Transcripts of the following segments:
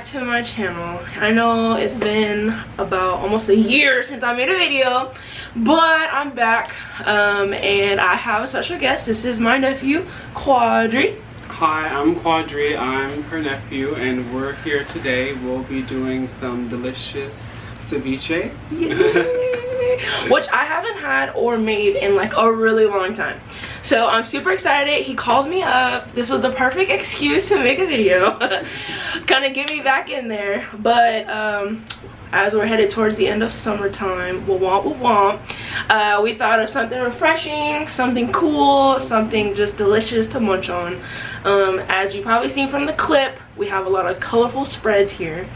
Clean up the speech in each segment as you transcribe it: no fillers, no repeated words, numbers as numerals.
to my channel. I know it's been about almost a year since I made a video, but I'm back and I have a special guest. This is my nephew, Quadri. Hi, I'm Quadri. I'm her nephew, and we're here today. We'll be doing some delicious ceviche. Which I haven't had or made in like a really long time. So I'm super excited. He called me up. This was the perfect excuse to make a video. Kind of get me back in there. But as we're headed towards the end of summertime, we thought of something refreshing, something cool, something just delicious to munch on. As you probably seen from the clip, we have a lot of colorful spreads here.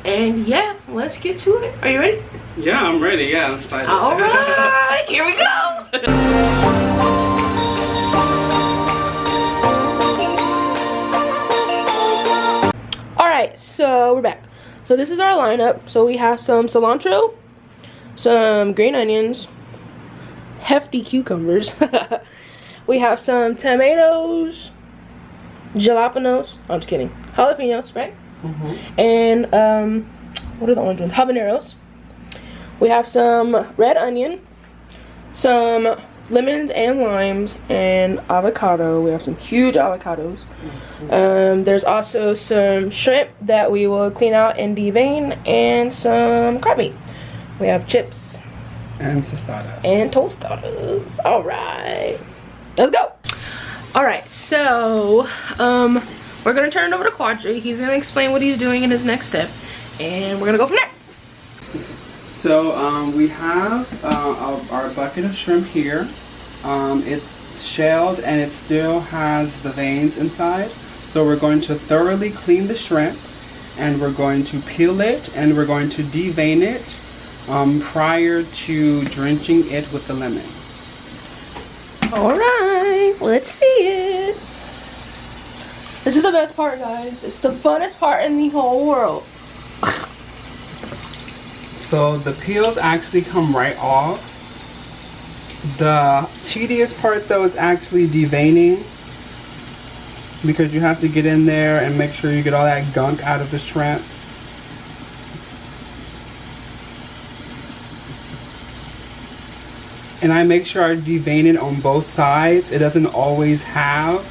And yeah, let's get to it. Are you ready? Yeah, I'm ready. Yeah, I'm excited. All right, here we go. All right, so we're back. So this is our lineup. So we have some cilantro, some green onions, hefty cucumbers. We have some tomatoes, jalapenos. I'm just kidding. Jalapenos, right? And what are the orange ones? Habaneros. We have some red onion, some lemons and limes, and avocado. We have some huge avocados. There's also some shrimp that we will clean out and devein, and some crab meat. We have chips and tostadas. All right, let's go. All right, so we're gonna turn it over to Quadri. He's gonna explain what he's doing in his next step, and we're gonna go from there. So we have our bucket of shrimp here. It's shelled and it still has the veins inside. So we're going to thoroughly clean the shrimp, and we're going to peel it, and we're going to devein it prior to drenching it with the lemon. All right, let's see it. This is the best part, guys. It's the funnest part in the whole world. So the peels actually come right off. The tedious part though is actually deveining, because you have to get in there and make sure you get all that gunk out of the shrimp. And I make sure I devein it on both sides. It doesn't always have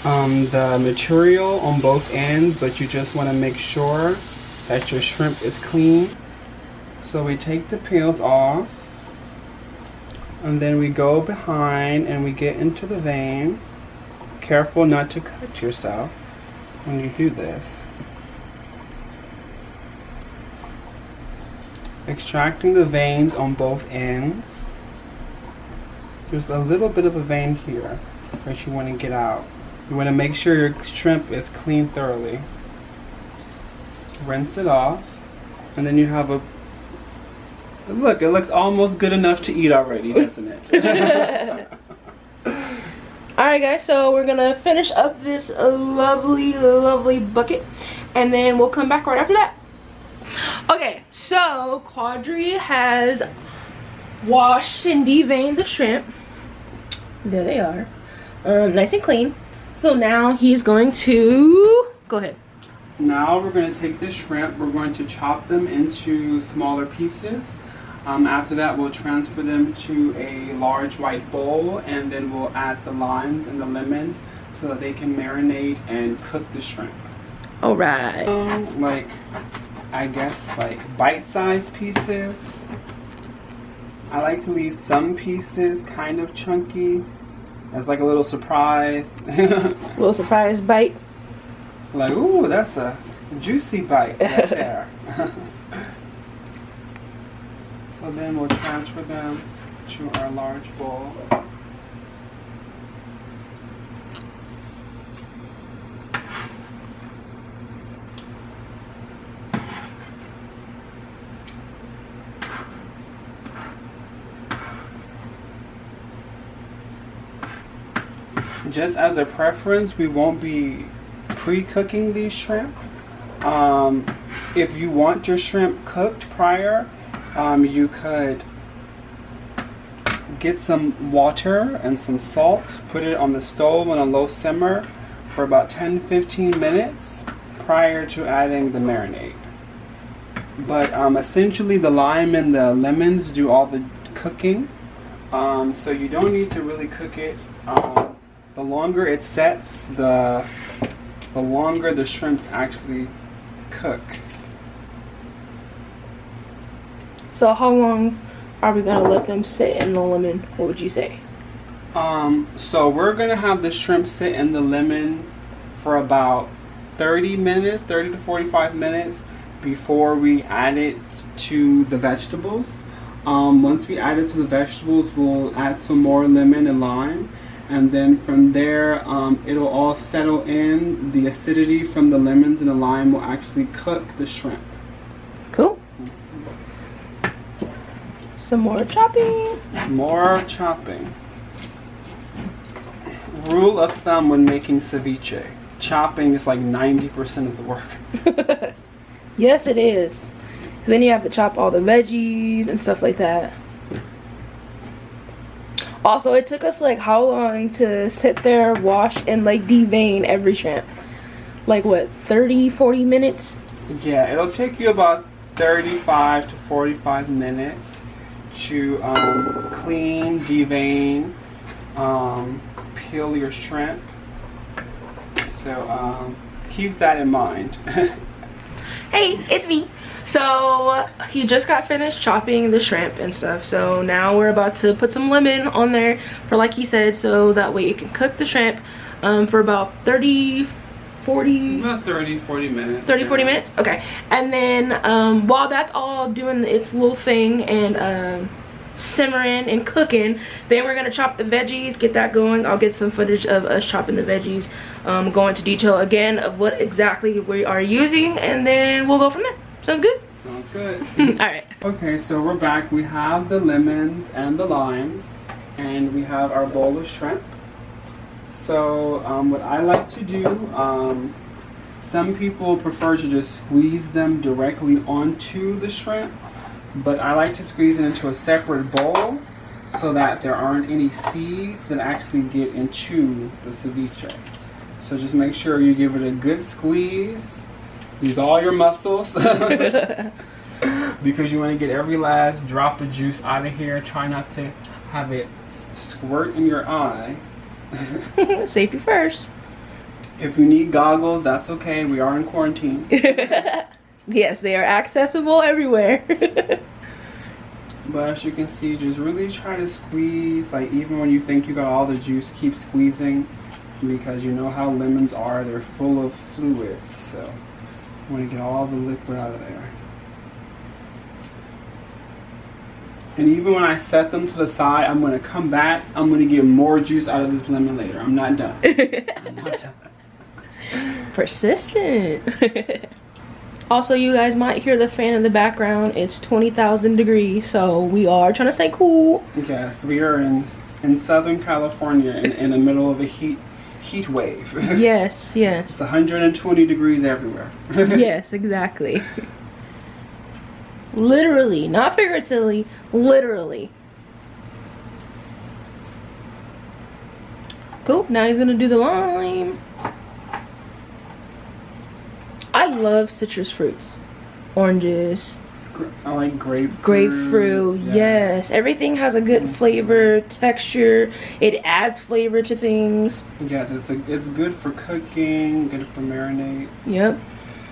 the material on both ends, but you just want to make sure that your shrimp is clean. So we take the peels off, and then we go behind and we get into the vein. Careful not to cut yourself when you do this. Extracting the veins on both ends. There's a little bit of a vein here that you want to get out. You want to make sure your shrimp is clean thoroughly. Rinse it off, and then you have a look. It looks almost good enough to eat already, doesn't it? Alright guys, so we're gonna finish up this lovely bucket, and then we'll come back right after that. Okay, so Quadri has washed and deveined the shrimp. There they are, nice and clean. So now he's going to go ahead. Now we're going to take the shrimp, we're going to chop them into smaller pieces. After that, we'll transfer them to a large white bowl, and then we'll add the limes and the lemons so that they can marinate and cook the shrimp. All right. Like, I guess like bite-sized pieces. I like to leave some pieces kind of chunky as like a little surprise. Little surprise bite. Like, ooh, that's a juicy bite right there. So then we'll transfer them to our large bowl. Just as a preference, we won't be pre-cooking these shrimp. If you want your shrimp cooked prior, you could get some water and some salt, put it on the stove on a low simmer for about 10-15 minutes, prior to adding the marinade. But essentially the lime and the lemons do all the cooking. So you don't need to really cook it. The longer it sets, the longer the shrimps actually cook. So how long are we gonna let them sit in the lemon? What would you say? So we're gonna have the shrimp sit in the lemon for about 30 minutes, 30 to 45 minutes before we add it to the vegetables. Once we add it to the vegetables, we'll add some more lemon and lime, and then from there it'll all settle in. The acidity from the lemons and the lime will actually cook the shrimp. Cool. Some more chopping. More chopping. Rule of thumb when making ceviche: chopping is like 90% of the work. Yes, it is. Then you have to chop all the veggies and stuff like that. Also, it took us like how long to sit there, wash, and like devein every shrimp? Like what, 30-40 minutes? Yeah, it'll take you about 35 to 45 minutes to clean, devein, peel your shrimp. So keep that in mind. Hey, it's me. So he just got finished chopping the shrimp and stuff, so now we're about to put some lemon on there for, like he said, so that way it can cook the shrimp for about 30 40 minutes. 40 minutes. Okay. And then while that's all doing its little thing and simmering and cooking, then we're gonna chop the veggies, get that going. I'll get some footage of us chopping the veggies, go into detail again of what exactly we are using, and then we'll go from there. Sounds good? Sounds good. All right. Okay, so we're back. We have the lemons and the limes, and we have our bowl of shrimp. So what I like to do, some people prefer to just squeeze them directly onto the shrimp, but I like to squeeze it into a separate bowl so that there aren't any seeds that actually get into the ceviche. So just make sure you give it a good squeeze. Use all your muscles because you want to get every last drop of juice out of here. Try not to have it squirt in your eye. Safety first. If you need goggles, that's okay. We are in quarantine. Yes, they are accessible everywhere. But as you can see, just really try to squeeze. Like, even when you think you got all the juice, keep squeezing, because you know how lemons are. They're full of fluids, so you want to get all the liquid out of there. And even when I set them to the side, I'm going to come back. I'm going to get more juice out of this lemon later. I'm not done. I'm not done. Persistent. Also, you guys might hear the fan in the background. It's 20,000 degrees, so we are trying to stay cool. Yes, we are in Southern California in the middle of a heat wave. Yes, yes. It's 120 degrees everywhere. Yes, exactly. Literally, not figuratively, literally. Cool, now he's gonna do the lime. I love citrus fruits. Oranges. I like grapefruit. Grapefruit, yes. Everything has a good flavor, texture. It adds flavor to things. Yes, it's good for cooking, good for marinades. Yep.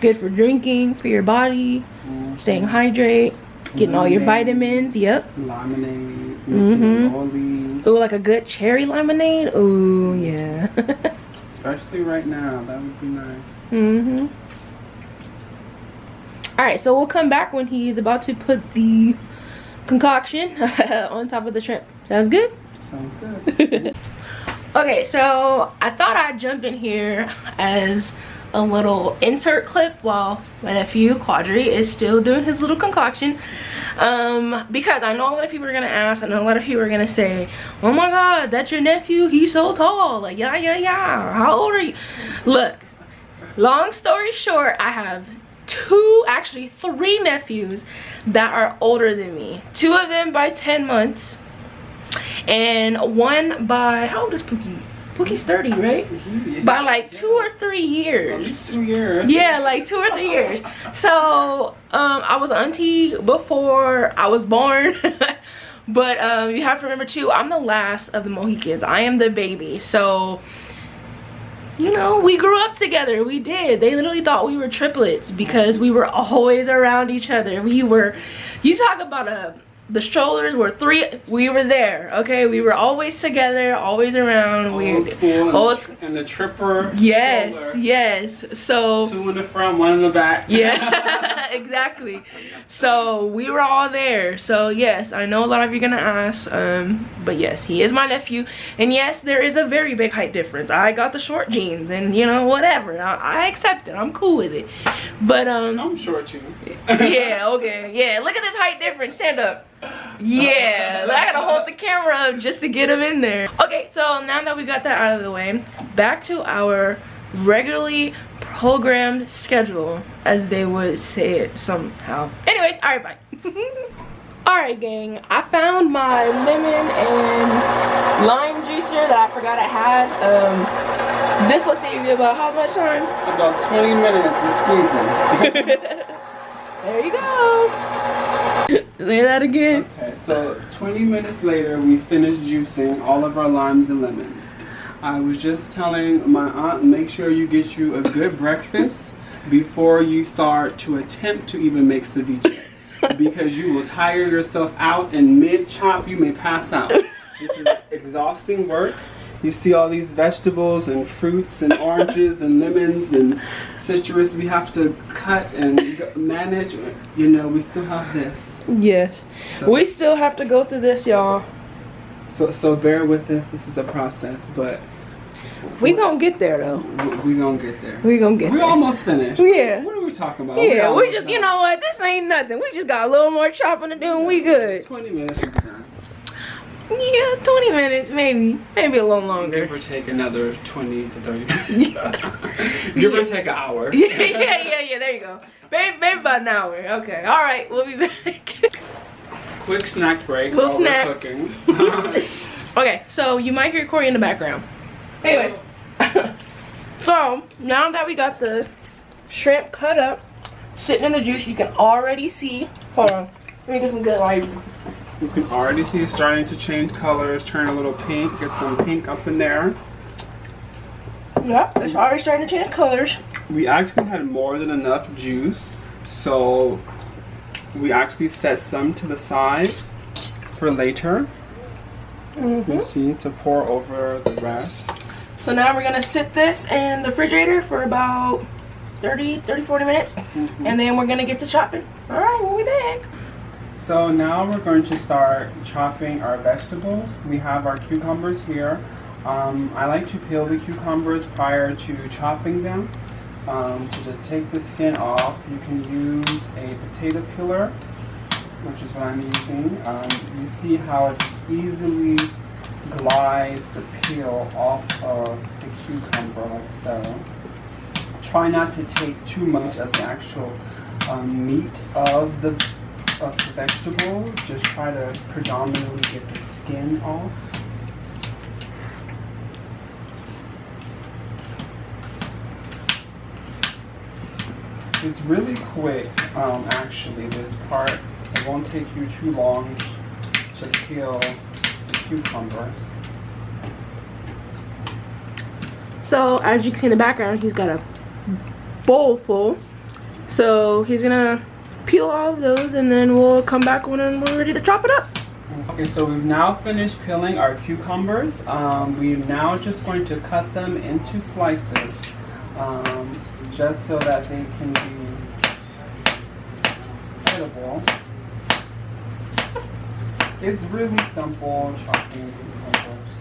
Good for drinking, for your body, staying hydrated, getting all your vitamins. Yep. Lemonade. Ooh, like a good cherry lemonade. Ooh, yeah. Especially right now, that would be nice. Alright, so we'll come back when he's about to put the concoction on top of the shrimp. Sounds good? Sounds good. Okay, so I thought I'd jump in here as a little insert clip while my nephew Quadri is still doing his little concoction, because I know a lot of people are gonna ask, I know a lot of people are gonna say, oh my god, that's your nephew, he's so tall, like yeah, how old are you? Look, long story short, I have actually three nephews that are older than me. Two of them by 10 months and one by, how old is Pookie? Pookie's 30, right? By like 2 or 3 years. At least 2 years. Yeah, like 2 or 3 years. So I was auntie before I was born. But you have to remember too, I'm the last of the Mohicans. I am the baby. So, you know, we grew up together. We did. They literally thought we were triplets because we were always around each other. We were, you talk about the strollers were 3, we were there, okay? We were always together, always around. Old school and the tripper. Yes, stroller. yes. So 2 in the front, 1 in the back. yeah, exactly. So we were all there. So yes, I know a lot of you are gonna ask, but yes, he is my nephew, and yes, there is a very big height difference. I got the short jeans, and you know, whatever. I accept it. I'm cool with it. But I'm short too. yeah, okay, yeah. Look at this height difference. Stand up. Yeah, I gotta hold the camera up just to get him in there. Okay, so now that we got that out of the way, back to our regularly programmed schedule, as they would say it somehow. Anyways, all right, bye. All right, gang, I found my lemon and lime juicer that I forgot I had. This will save you about how much time? About 20 minutes of squeezing. There you go. Say that again. Okay, so 20 minutes later, we finished juicing all of our limes and lemons. I was just telling my aunt, make sure you get you a good breakfast before you start to attempt to even make ceviche. Because you will tire yourself out, and mid-chop you may pass out. This is exhausting work. You see all these vegetables and fruits and oranges and lemons and citrus we have to cut and manage. You know, we still have this. Yes. So, we still have to go through this, y'all. So bear with this. This is a process, but we gonna get there, though. We gonna get there. We gonna get there. We're almost finished. Yeah. What are we talking about? Yeah, we just, you know what? This ain't nothing. We just got a little more chopping to do and we good. 20 minutes should be done. Yeah, 20 minutes, maybe a little longer. Give or take another 20 to 30 minutes. Give or take an hour. Yeah, there you go. Maybe about an hour. Okay, all right, we'll be back. Quick snack break Cool while snack. we're cooking. Okay, so you might hear Corey in the background. Anyways, so now that we got the shrimp cut up, sitting in the juice, you can already see, hold on, let me get some good light. You can already see it's starting to change colors, turn a little pink, get some pink up in there. Yep, it's already starting to change colors. We actually had more than enough juice, so we actually set some to the side for later. You see, to pour over the rest. So now we're gonna sit this in the refrigerator for about 40 minutes, and then we're gonna get to chopping. All right, we'll be back. So now we're going to start chopping our vegetables. We have our cucumbers here. I like to peel the cucumbers prior to chopping them to just take the skin off. You can use a potato peeler, which is what I'm using. You see how it just easily glides the peel off of the cucumber like so. Try not to take too much of the actual meat of the vegetable. Just try to predominantly get the skin off. It's really quick, actually, this part. It won't take you too long to peel the cucumbers. So as you can see in the background, he's got a bowl full. So he's gonna peel all of those, and then we'll come back when we're ready to chop it up. Okay, so we've now finished peeling our cucumbers. We're now just going to cut them into slices, just so that they can be edible. It's really simple chopping cucumbers.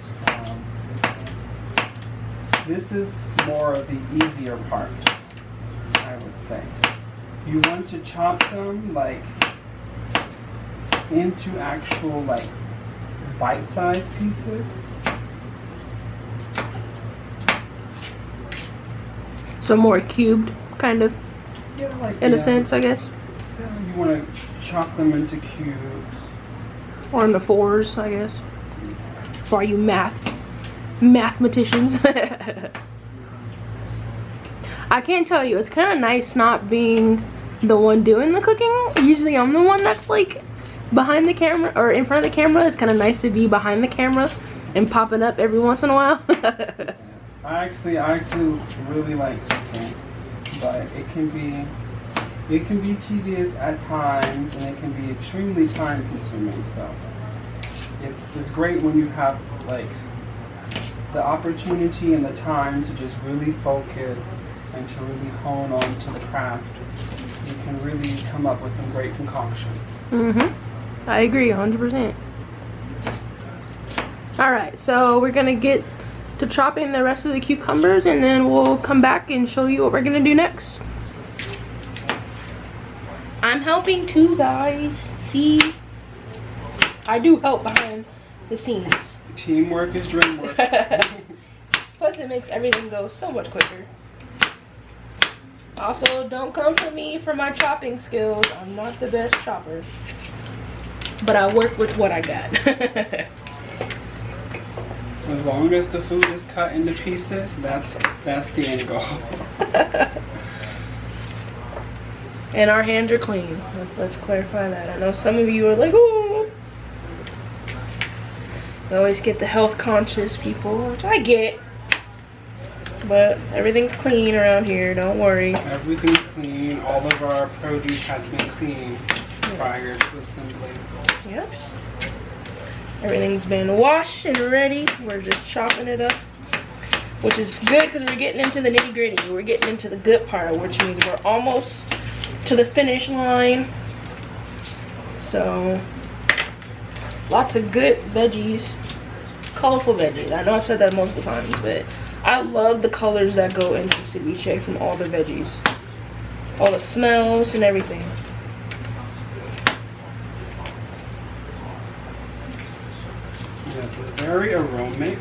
This is more of the easier part, I would say. You want to chop them like into actual like bite-sized pieces. So more cubed, kind of, Yeah, like in a sense, I guess. Yeah, you want to chop them into cubes. Or in the fours, I guess. For you math mathematicians. I can't tell you, it's kind of nice not being the one doing the cooking. Usually I'm the one that's like behind the camera or in front of the camera. It's kind of nice to be behind the camera and popping up every once in a while. Yes. I actually really like cooking, but it can be tedious at times, and it can be extremely time consuming. So it's great when you have like the opportunity and the time to just really focus and to really hone on to the craft. You can really come up with some great concoctions. I agree 100%. Alright, so we're gonna get to chopping the rest of the cucumbers, and then we'll come back and show you what we're gonna do next. I'm helping too, guys. See? I do help behind the scenes. Teamwork is dream work. Plus it makes everything go so much quicker. Also, don't come for me for my chopping skills. I'm not the best chopper, but I work with what I got. As long as the food is cut into pieces, that's the end goal. And our hands are clean. Let's clarify that. I know some of you are like, oh. You always get the health conscious people, which I get. But everything's clean around here, don't worry. Everything's clean. All of our produce has been cleaned prior to assembly. Yep. Everything's been washed and ready. We're just chopping it up, which is good because we're getting into the nitty gritty. We're getting into the good part, which means we're almost to the finish line. So, lots of good veggies, colorful veggies. I know I've said that multiple times, but I love the colors that go into ceviche from all the veggies. All the smells and everything. Yes, it's very aromatic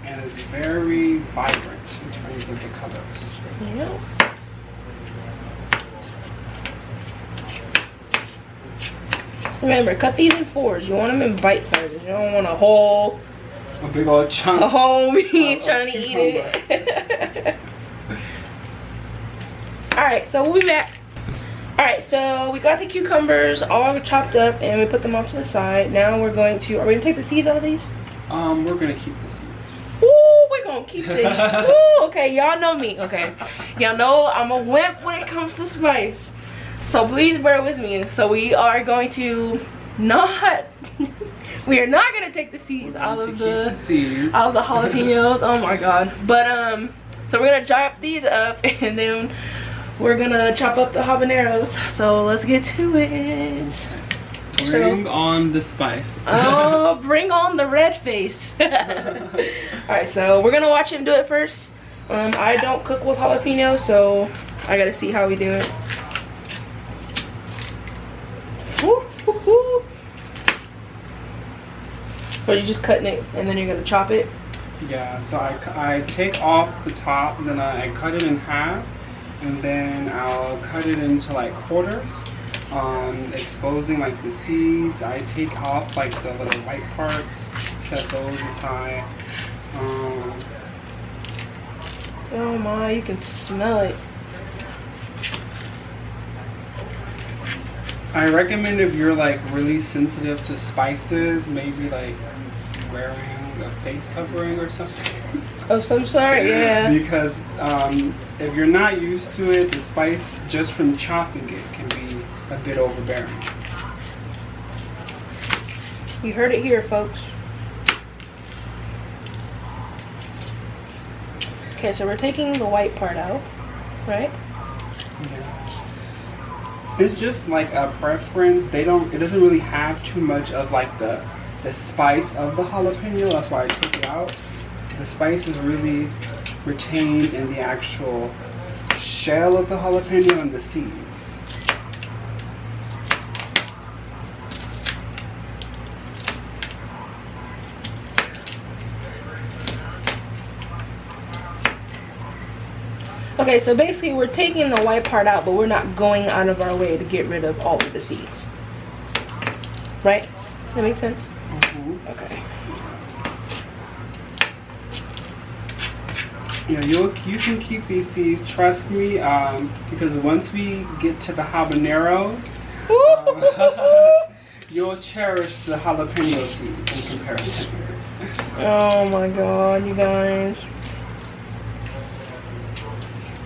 and it's very vibrant in terms of the colors. Yeah. Remember, cut these in fours. You want them in bite sizes. You don't want a big old chunk. A whole meat trying to eat it. Alright, so we'll be back. Alright, so we got the cucumbers all chopped up and we put them off to the side. Now we're going to, are we going to take the seeds out of these? We're going to keep the seeds. Ooh, we're going to keep these. Ooh, okay, y'all know me. Okay, y'all know I'm a wimp when it comes to spice. So please bear with me. So we are going to not... We are not gonna take the seeds out of the jalapenos. Oh my god! But so we're gonna chop these up and then we're gonna chop up the habaneros. So let's get to it. Bring on the spice. Oh, bring on the red face. All right, so we're gonna watch him do it first. I don't cook with jalapenos, so I gotta see how we do it. Woo, woo, woo. So you're just cutting it and then you're gonna chop it? Yeah, so I take off the top, then I cut it in half, and then I'll cut it into like quarters, exposing like the seeds. I take off like the little white parts, set those aside. Oh my, you can smell it. I recommend if you're like really sensitive to spices, maybe like wearing a face covering or something. Of some sort, yeah. Because if you're not used to it, the spice just from chopping it can be a bit overbearing. You heard it here, folks. Okay, so we're taking the white part out, right? Yeah. It's just like a preference. It doesn't really have too much of like the spice of the jalapeno. That's why I took it out. The spice is really retained in the actual shell of the jalapeno and the seeds. Okay, so basically we're taking the white part out, but we're not going out of our way to get rid of all of the seeds. Right? That makes sense? Mm-hmm. Okay. You know, you can keep these seeds, trust me, because once we get to the habaneros, you'll cherish the jalapeno seed in comparison. Oh my god, you guys.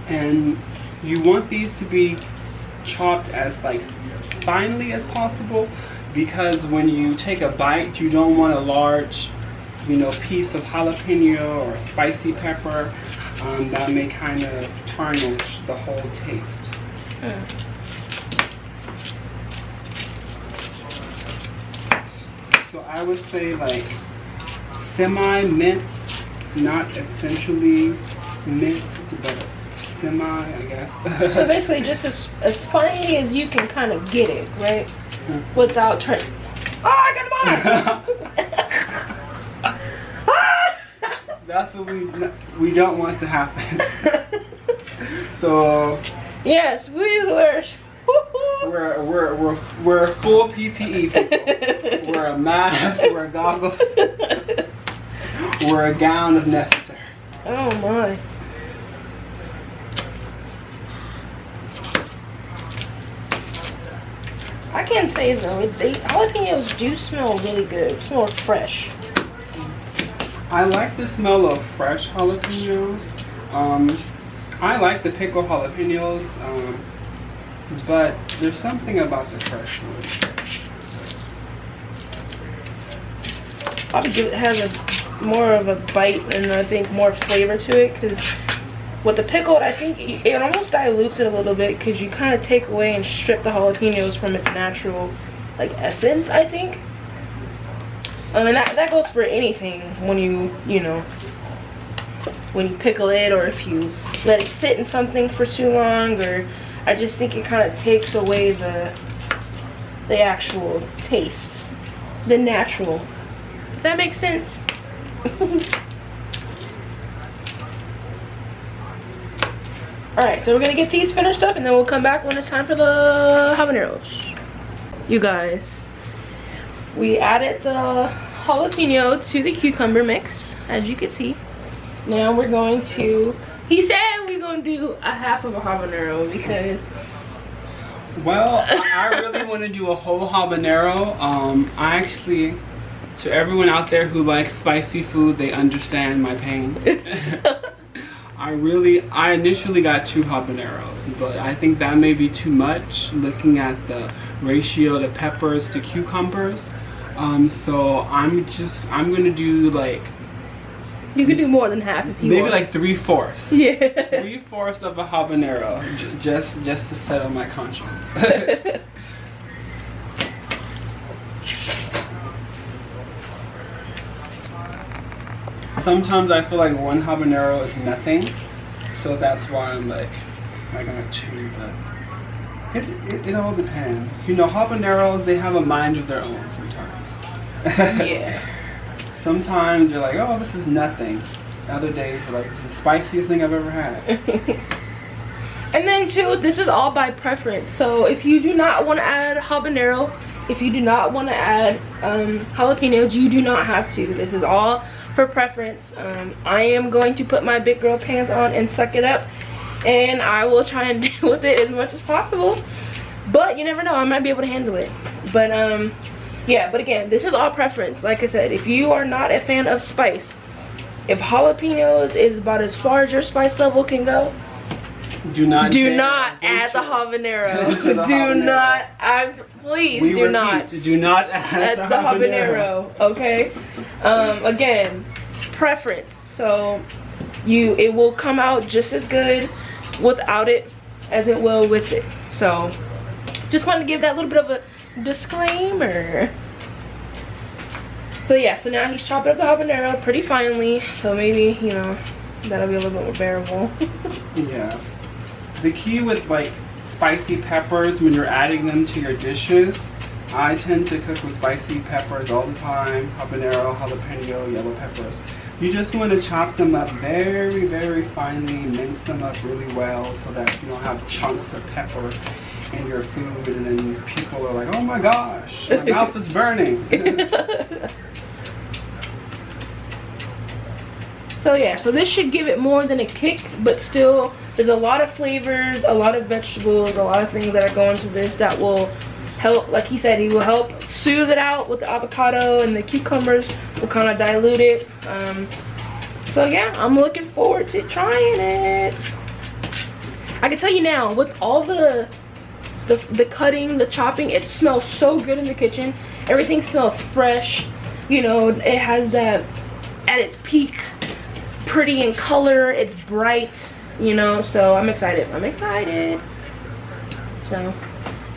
And you want these to be chopped as like finely as possible, because when you take a bite, you don't want a large, you know, piece of jalapeno or spicy pepper. That may kind of tarnish the whole taste. So I would say like semi-minced, not essentially minced, but semi, I guess. So basically just as finely as you can kind of get it, right? Without turning. Oh, I got him on! That's what we don't want to happen. So yes, please wear. we're full PPE people. Wear a mask, wear goggles, wear a gown if necessary. Oh my. I can't say though, jalapenos do smell really good. Smell fresh. I like the smell of fresh jalapenos. I like the pickled jalapenos, but there's something about the fresh ones. Probably it has more of a bite and I think more flavor to it, because with the pickled, I think it almost dilutes it a little bit, because you kind of take away and strip the jalapenos from its natural like essence, I think. And that goes for anything when you know, when you pickle it, or if you let it sit in something for too long, or I just think it kind of takes away the actual taste, the natural. If that makes sense. Alright, so we're gonna get these finished up and then we'll come back when it's time for the habaneros. You guys, we added the jalapeno to the cucumber mix, as you can see. Now we're going to, he said we're going to do a half of a habanero because... Well, I really want to do a whole habanero. I actually, to everyone out there who likes spicy food, they understand my pain. I initially got 2 habaneros, but I think that may be too much looking at the ratio of peppers to cucumbers. So I'm gonna do like, you could do more than half if you maybe want. like 3/4. Yeah. 3/4 of a habanero, just to settle my conscience. Sometimes I feel like 1 habanero is nothing, so that's why I'm like, I got 2, but it all depends. You know, habaneros, they have a mind of their own sometimes. Yeah. Sometimes you're like, oh, this is nothing. Other days you're like, this is the spiciest thing I've ever had. And then too, this is all by preference. So if you do not want to add habanero, if you do not want to add jalapenos, you do not have to. This is all for preference. I am going to put my big girl pants on and suck it up, and I will try and deal with it as much as possible, but you never know, I might be able to handle it. But yeah, but again, this is all preference. Like I said, if you are not a fan of spice, if jalapenos is about as far as your spice level can go, do not add the habanero. Please do not add the habanero. Okay. Again, preference. So it will come out just as good without it as it will with it. So just wanted to give that little bit of a disclaimer. So yeah, so now he's chopping up the habanero pretty finely, so maybe, you know, that'll be a little bit more bearable. Yes. The key with like spicy peppers, when you're adding them to your dishes, I tend to cook with spicy peppers all the time. Habanero, jalapeno, yellow peppers. You just want to chop them up very, very finely, mince them up really well so that you don't have chunks of pepper in your food and then people are like, oh my gosh, my mouth is burning. So yeah, so this should give it more than a kick, but still there's a lot of flavors, a lot of vegetables, a lot of things that are going to this that will help. Like he said, he will help soothe it out with the avocado, and the cucumbers will kind of dilute it. So yeah, I'm looking forward to trying it. I can tell you now, with all the cutting, the chopping, it smells so good in the kitchen. Everything smells fresh. You know, it has that at its peak, pretty in color, it's bright, you know, so I'm excited. So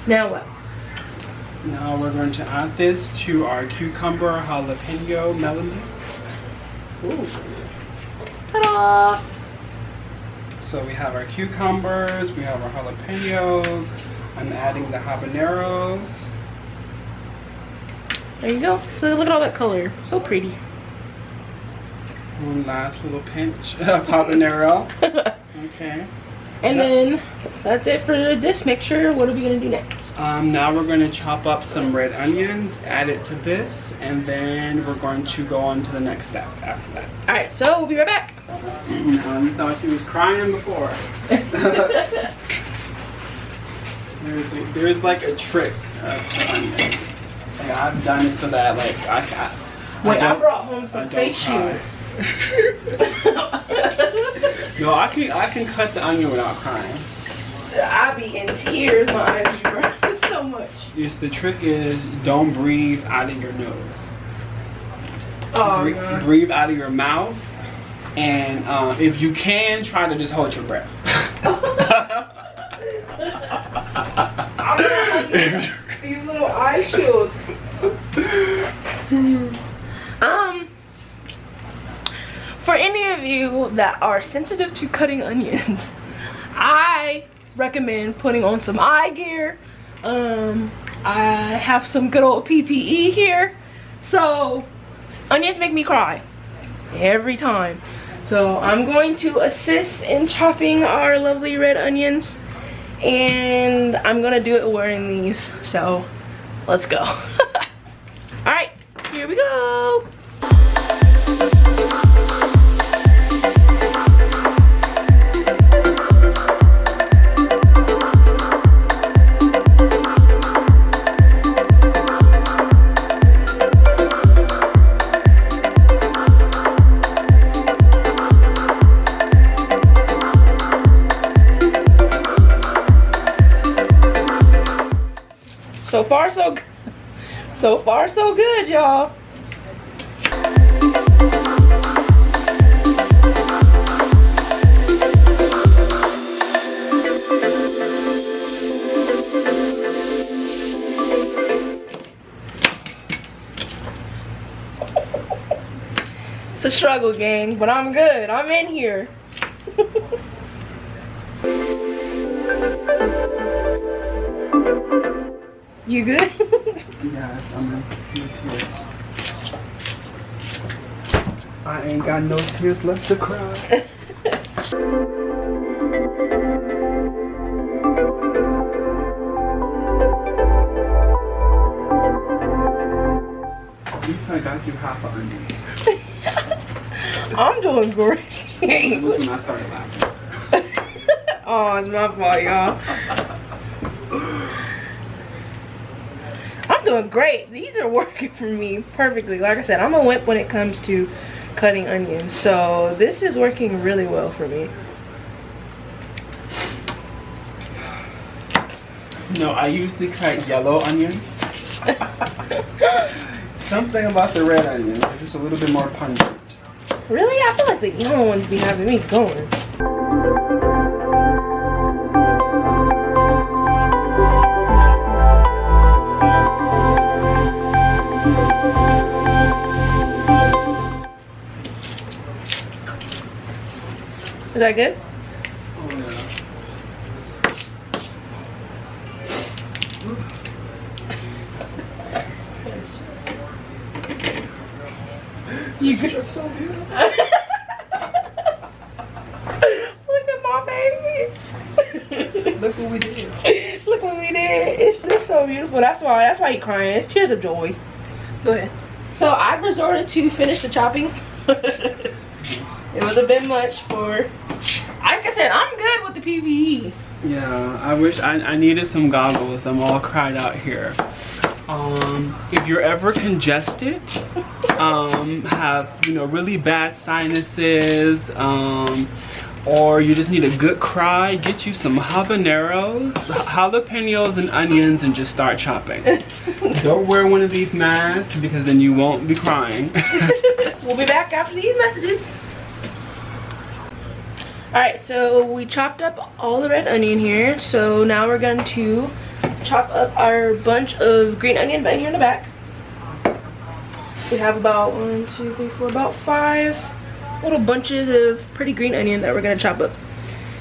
now what? Now we're going to add this to our cucumber jalapeno melody. Ooh. Ta-da! So we have our cucumbers, we have our jalapenos. I'm adding the habaneros. There you go. So look at all that color. So pretty. One last little pinch of habanero. Okay. And then that's it for this mixture. What are we gonna do next? Now we're going to chop up some red onions, add it to this, and then we're going to go on to the next step after that. All right, so we'll be right back. You thought she was crying before. There's like a trick to onions. Like I've done it so that like I brought home some face shields. No, I can cut the onion without crying. I be in tears, my eyes be burning so much. Yes, the trick is don't breathe out of your nose. Oh, breathe out of your mouth, and if you can, try to just hold your breath. These little eye shields. For any of you that are sensitive to cutting onions, I recommend putting on some eye gear. I have some good old PPE here. So onions make me cry every time. So I'm going to assist in chopping our lovely red onions, and I'm gonna do it wearing these. So let's go. All right, here we go. So far so good, y'all. It's a struggle, gang, but I'm good. I'm in here. You good? Yes, I'm in tears. I ain't got no tears left to cry. At least I got you half an onion. I'm doing great. It was when I started laughing. Oh, it's my fault, y'all. I'm doing great. These are working for me perfectly. Like I said, I'm a wimp when it comes to cutting onions. So this is working really well for me. No, I usually cut yellow onions. Something about the red onions, they're just a little bit more pungent. Really? I feel like the yellow ones be having me going. Is that good? Oh, yeah. You good? You're so beautiful. Look at my baby. Look what we did. Look what we did. It's just so beautiful. That's why you're crying. It's tears of joy. Go ahead. So I've resorted to finish the chopping. It was a bit much for, like I said, I'm good with the PVE. Yeah, I wish I needed some goggles. I'm all cried out here. If you're ever congested, have, you know, really bad sinuses, or you just need a good cry, get you some habaneros, jalapenos, and onions, and just start chopping. Don't wear one of these masks because then you won't be crying. We'll be back after these messages. Alright, so we chopped up all the red onion here. So now we're going to chop up our bunch of green onion right here in the back. We have about 1, 2, 3, 4, about 5 little bunches of pretty green onion that we're gonna chop up,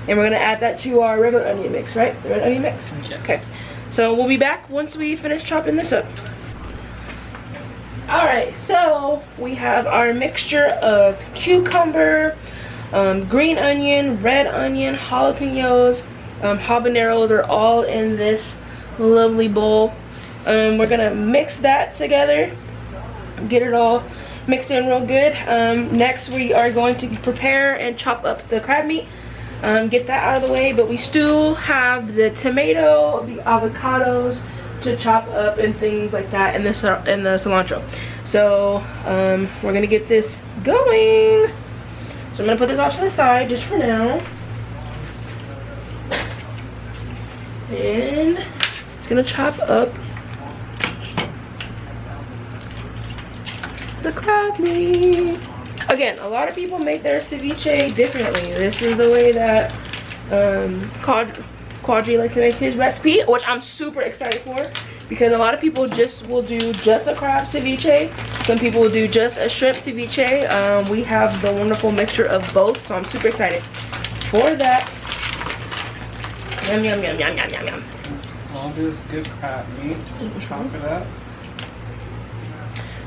and we're gonna add that to our regular onion mix, right? The red onion mix. Yes. Okay. So we'll be back once we finish chopping this up. All right. So we have our mixture of cucumber, green onion, red onion, jalapenos, habaneros are all in this lovely bowl. We're gonna mix that together, get it all mixed in real good. Next we are going to prepare and chop up the crab meat, get that out of the way, but we still have the tomato, the avocados to chop up and things like that, and the cilantro. So we're gonna get this going. So I'm gonna put this off to the side just for now, and it's gonna chop up the crab meat. Again, a lot of people make their ceviche differently. This is the way that Quadri likes to make his recipe, which I'm super excited for, because a lot of people will do just a crab ceviche. Some people will do just a shrimp ceviche. We have the wonderful mixture of both, so I'm super excited for that. Yum, yum, yum, yum, yum, yum, yum. All this good crab meat, just chop it up.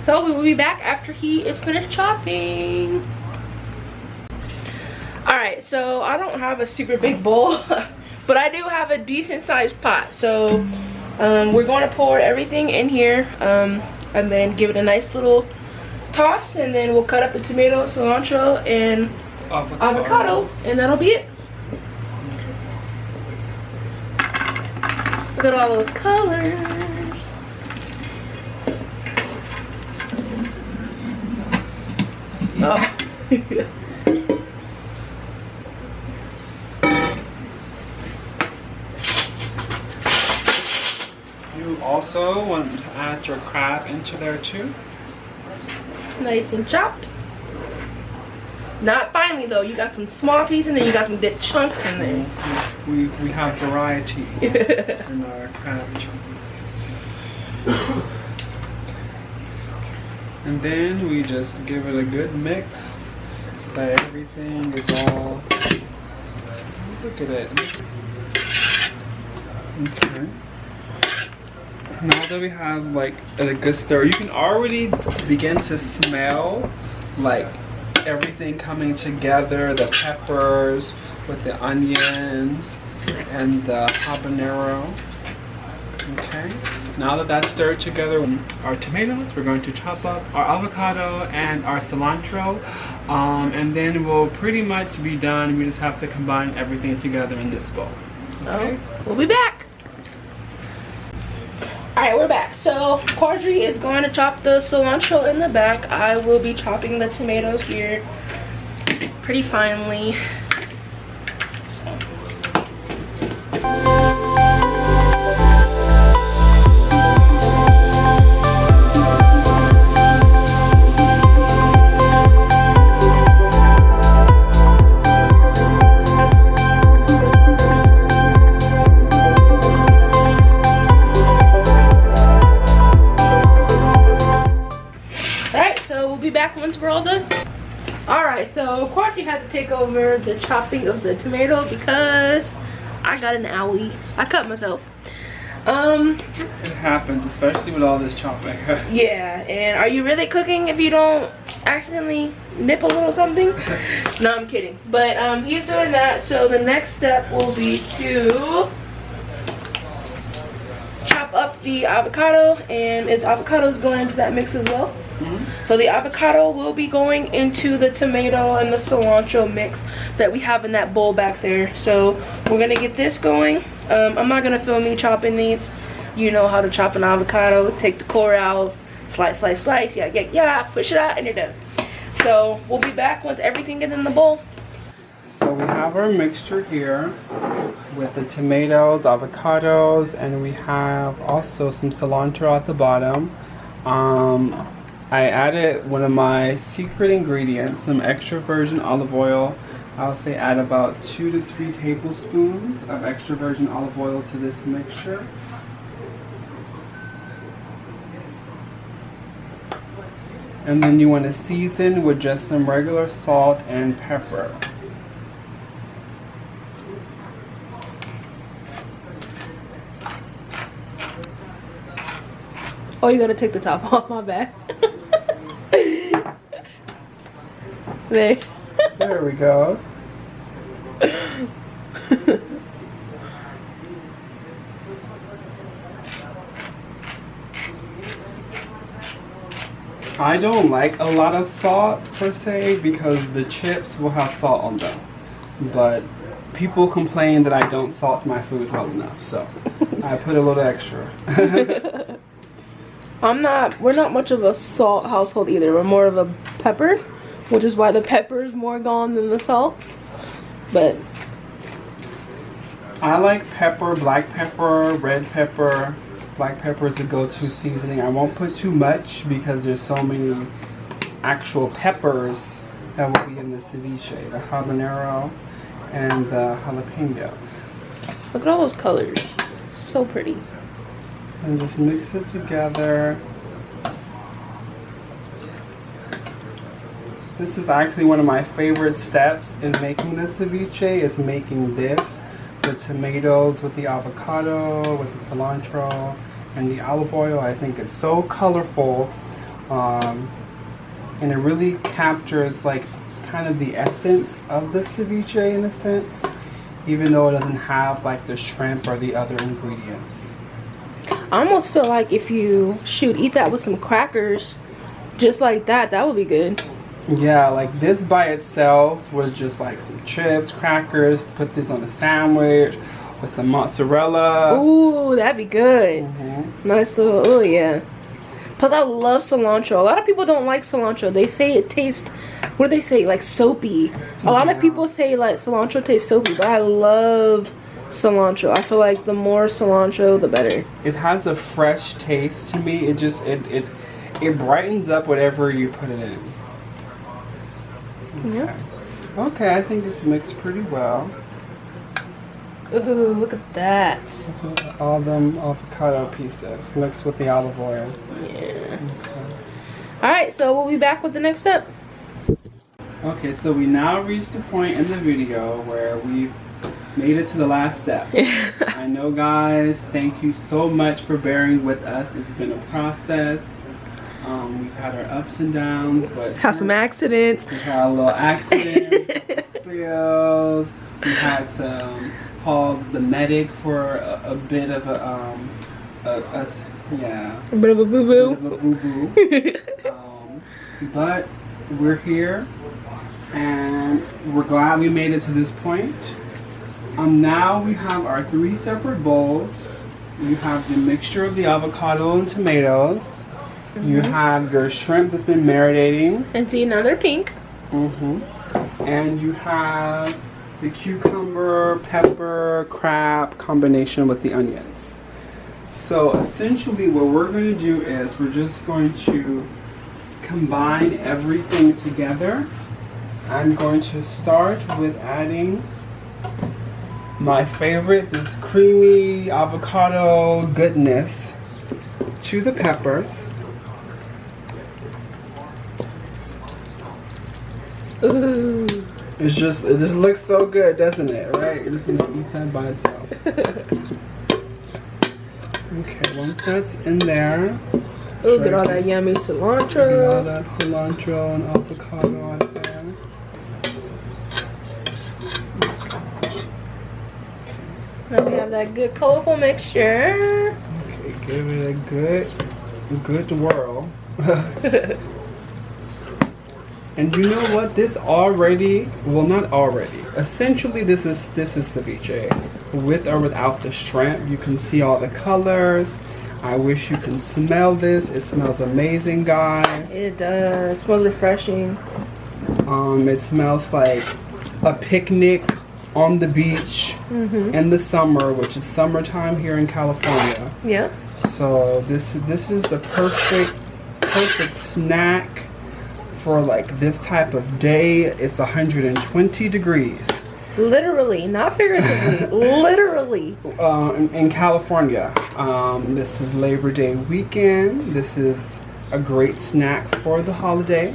So we will be back after he is finished chopping. Alright, so I don't have a super big bowl, but I do have a decent sized pot. So we're going to pour everything in here, and then give it a nice little toss, and then we'll cut up the tomato, cilantro, and avocado, and that'll be it. Look at all those colors. Oh. You also want to add your crab into there too. Nice and chopped. Not finely though. You got some small pieces and then you got some big chunks in there. We have variety in our crab chunks. And then we just give it a good mix so that everything is all, look at it. Okay. Now that we have like a good stir, you can already begin to smell like everything coming together, the peppers with the onions and the habanero. Okay, now that that's stirred together, our tomatoes, we're going to chop up our avocado and our cilantro, and then we'll pretty much be done. We just have to combine everything together in this bowl. Okay, we'll be back. Alright, we're back. So Quadri is going to chop the cilantro in the back. I will be chopping the tomatoes here pretty finely. Once we're all done. Alright, so Quadri had to take over the chopping of the tomato because I got an owie. I cut myself. It happens, especially with all this chopping. Yeah, and are you really cooking if you don't accidentally nip a little something? No, I'm kidding. But he's doing that, so the next step will be to chop up off the avocado, and is avocados going into that mix as well? So the avocado will be going into the tomato and the cilantro mix that we have in that bowl back there. So we're gonna get this going. I'm not gonna film me chopping these. You know how to chop an avocado. Take the core out, slice, slice, slice, yeah, push it out, and you're done. So we'll be back once everything gets in the bowl. So we have our mixture here with the tomatoes, avocados, and we have also some cilantro at the bottom. I added one of my secret ingredients, some extra virgin olive oil. I'll say add about 2 to 3 tablespoons of extra virgin olive oil to this mixture. And then you want to season with just some regular salt and pepper. Oh, you gotta take the top off, my bad. There. There we go. I don't like a lot of salt per se because the chips will have salt on them. But people complain that I don't salt my food well enough, so I put a little extra. We're not much of a salt household either. We're more of a pepper, which is why the pepper is more gone than the salt. But I like pepper, black pepper, red pepper. Black pepper is a go-to seasoning. I won't put too much because there's so many actual peppers that will be in the ceviche. The habanero and the jalapenos. Look at all those colors. So pretty. And just mix it together. This is actually one of my favorite steps in making the ceviche, is making this. The tomatoes with the avocado, with the cilantro, and the olive oil. I think it's so colorful. And it really captures like kind of the essence of the ceviche in a sense, even though it doesn't have like the shrimp or the other ingredients. I almost feel like if you eat that with some crackers, just like that, that would be good. Yeah, like this by itself was just like some chips, crackers, put this on a sandwich with some mozzarella. Ooh, that'd be good. Nice little, oh yeah. Plus I love cilantro. A lot of people don't like cilantro. They say it tastes, what do they say, like soapy. A lot of people say like cilantro tastes soapy, but I love cilantro. I feel like the more cilantro, the better. It has a fresh taste to me. It just, it brightens up whatever you put it in. Okay. Yeah. Okay, I think it's mixed pretty well. Ooh, look at that. All them avocado pieces mixed with the olive oil. Yeah. Okay. Alright, so we'll be back with the next step. Okay, so we now reached the point in the video where we've made it to the last step. I know, guys, thank you so much for bearing with us. It's been a process. We've had our ups and downs, but Had some accidents. we had a little accident, spills. We had to call the medic for a bit of a bit of a boo-boo. But we're here, and we're glad we made it to this point. Now we have our 3 separate bowls. You have the mixture of the avocado and tomatoes. You have your shrimp that's been marinating. And see, now they're pink. And you have the cucumber, pepper, crab combination with the onions. So essentially what we're going to do is we're just going to combine everything together. I'm going to start with adding my favorite, this creamy avocado goodness, to the peppers. Ooh. It just looks so good, doesn't it? Right? You're just gonna eat that by itself. Okay, once that's in there. Ooh, get all that yummy cilantro. Get all that cilantro and avocado out there. Now we have that good colorful mixture. Okay, Give it a good whirl. And you know what? This already, well, not already. Essentially, this is ceviche, with or without the shrimp. You can see all the colors. I wish you can smell this. It smells amazing, guys. It does. It smells refreshing. It smells like a picnic on the beach in the summer, which is summertime here in California. Yeah. So this is the perfect snack for like this type of day. It's 120 degrees. Literally, not figuratively. Literally. In California. This is Labor Day weekend. This is a great snack for the holiday.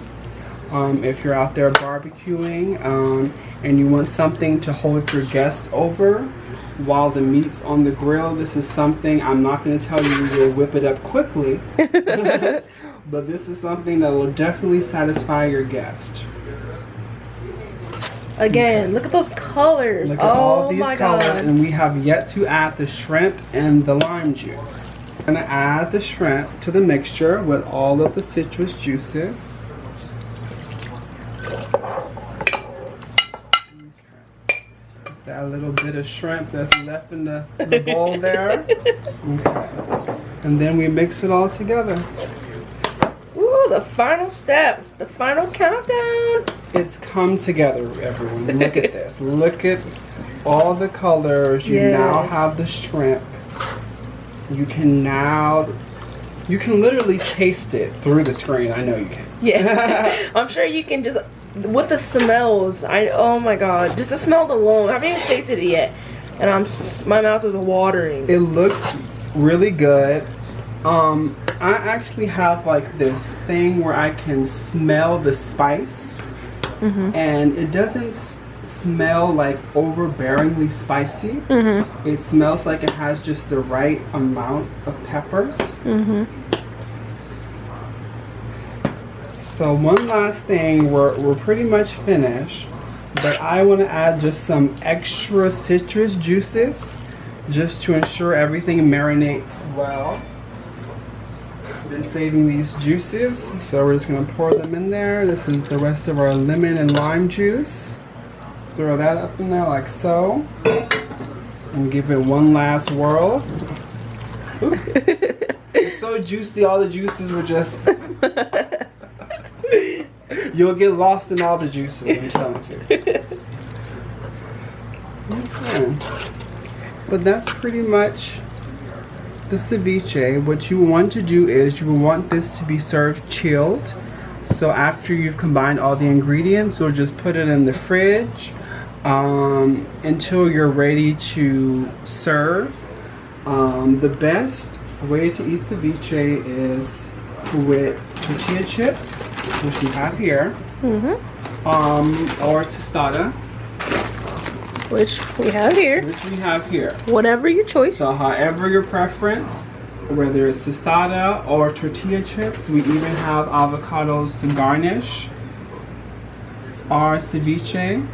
If you're out there barbecuing and you want something to hold your guest over while the meat's on the grill, this is something, I'm not going to tell you you'll whip it up quickly, but this is something that will definitely satisfy your guest. Again, look at those colors. Look at all these my colors, God. and we have yet to add the shrimp and the lime juice. I'm going to add the shrimp to the mixture with all of the citrus juices. That little bit of shrimp that's left in the bowl there. Okay. And then we mix it all together. Ooh, the final steps. The final countdown. It's come together, everyone. Look at this. Look at all the colors. You now have the shrimp. You can literally taste it through the screen. I know you can. Yeah. I'm sure you can just, with the smells, oh my God, just the smells alone. I haven't even tasted it yet, and my mouth is watering. It looks really good. I actually have like this thing where I can smell the spice, and it doesn't smell like overbearingly spicy. It smells like it has just the right amount of peppers. So one last thing, we're pretty much finished, but I want to add just some extra citrus juices just to ensure everything marinates well. Been saving these juices, so we're just going to pour them in there. This is the rest of our lemon and lime juice. Throw that up in there like so, and give it one last whirl. It's so juicy, all the juices were just... You'll get lost in all the juices, I'm telling you. Okay. But that's pretty much the ceviche. What you want to do is you want this to be served chilled. So after you've combined all the ingredients, you'll just put it in the fridge until you're ready to serve. The best way to eat ceviche is with tortilla chips, which we have here, or tostada, which we have here. Whatever your choice. So however your preference, whether it's tostada or tortilla chips, we even have avocados to garnish our ceviche.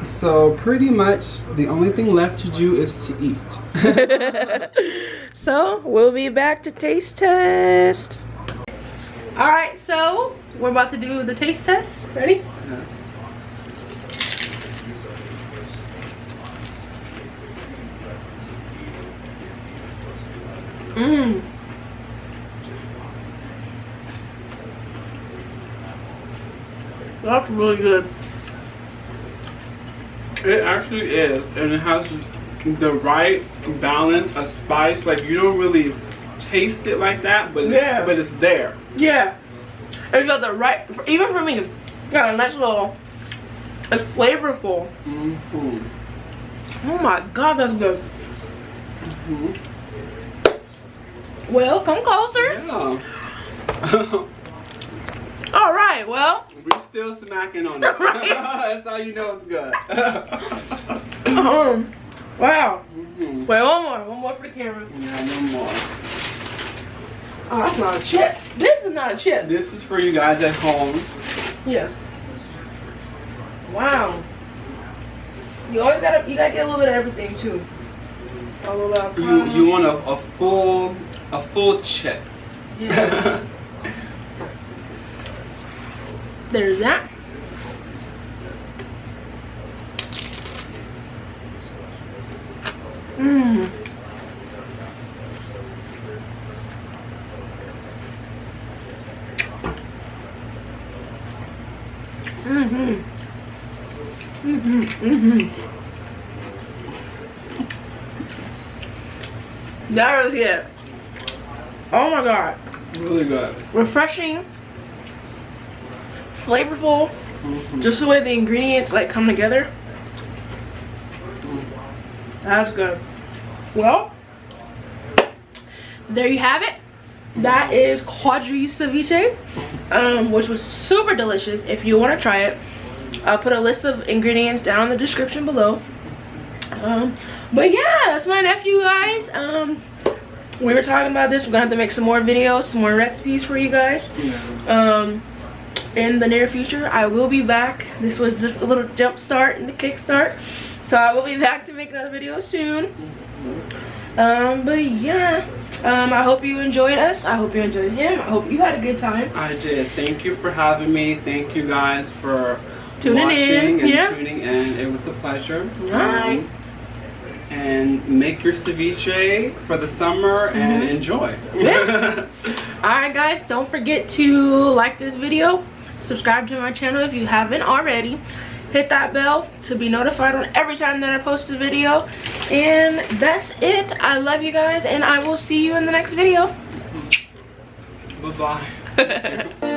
So pretty much the only thing left to do is to eat. So we'll be back to taste test. Alright, so we're about to do the taste test. Ready? Yes. That's really good. It actually is, and it has the right balance of spice. Like you don't really taste it like that, but it's there. Yeah, it's got the right. Even for me, got a nice little. It's flavorful. Oh my God, that's good. Well, come closer. Yeah. All right. Well, we're still smacking on it. Right. That's how you know it's good. Wow. Wait, one more for the camera. Yeah, one more. Oh, that's not a chip. This is not a chip. This is for you guys at home. Yeah. Wow. You gotta get a little bit of everything too. You want a full chip. Yeah. There's that. Mmm. Mm-hmm. Mm-hmm. Mm-hmm. That was it. Oh my god. Really good. Refreshing. Flavorful. Just the way the ingredients like come together. That's good. Well, there you have it. That is quadri ceviche, which was super delicious. If you want to try it, I'll put a list of ingredients down in the description below. But yeah, that's my nephew, guys. We were talking about this. We're gonna have to make some more videos, some more recipes for you guys. In the near future, I will be back. This was just a little jump start and the kickstart, so I will be back to make another video soon. But yeah, I hope you enjoyed us. I hope you enjoyed him. I hope you had a good time. I did. Thank you for having me. Thank you guys for tuning watching in. and tuning in. It was a pleasure. Alright. And make your ceviche for the summer and enjoy. Yeah. Alright guys, don't forget to like this video, subscribe to my channel if you haven't already, hit that bell to be notified on every time that I post a video, and that's it. I love you guys, and I will see you in the next video. Bye-bye.